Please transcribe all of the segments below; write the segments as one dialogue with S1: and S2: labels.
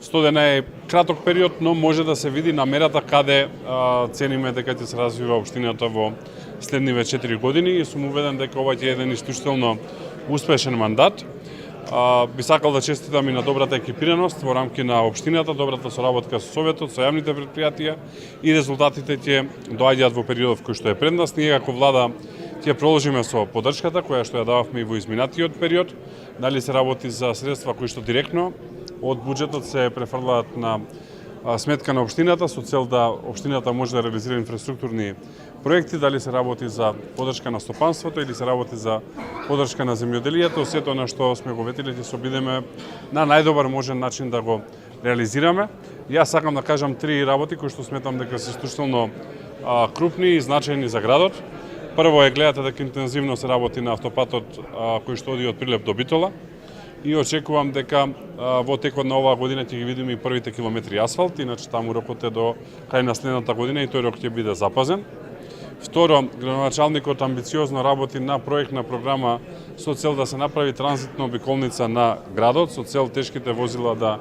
S1: 100 дена е краток период, но може да се види намерата каде цениме дека ќе се развива општината во следниве 4 години и сум уведен дека ова ќе е еден исклучително успешен мандат. Би сакал да честитам и на добрата екипираност во рамки на општината, добрата соработка со Советот, со јавните претпријатија и резултатите ќе доаѓаат во периодот кој што е пред нас. Ние како влада ќе продолжиме со поддршката која што ја дававме и во изминатиот период. Дали се работи за средства кои што директно од буџетот се префрлаат на сметка на општината со цел да општината може да реализира инфраструктурни проекти, дали се работи за поддршка на стопанството или се работи за поддршка на земјоделието, сето на што сме го ветиле ќе се обидеме на најдобар можен начин да го реализираме. Јас сакам да кажам 3 работи кои што сметам дека се исклучително крупни и значајни за градот. Прво е, гледате дека интензивно се работи на автопатот кој што оди од Прилеп до Битола и очекувам дека во текот на оваа година ќе ги видиме и првите километри асфалт, иначе таму рокот е до крај на следната година и тој рок ќе биде запазен. Второ, градоначалникот амбициозно работи на проектна програма со цел да се направи транзитна обиколница на градот, со цел тешките возила да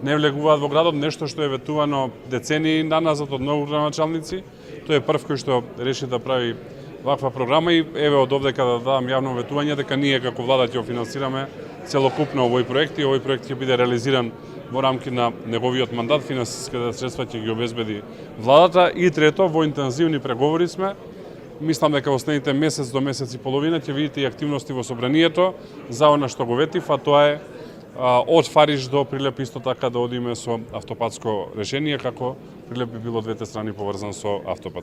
S1: не влегуваат во градот, нешто што е ветувано децении наназад од многу градоначалници. Тој е прв кој што реши да прави ваква програма и еве од овдека да дадам јавно ветување дека ние како влада ќе финансираме целокупно овој проект и овој проект ќе биде реализиран во рамки на неговиот мандат, финансиските средства ќе ги обезбеди владата. И трето, во интензивни преговори сме. Мислам дека во следните месец до месец и половина ќе видите и активности во собранието за она што го ветив, а тоа е од Фариш до Прилеп исто така да одиме со автопатско решение, како Прилеп би било двете страни поврзан со автопат.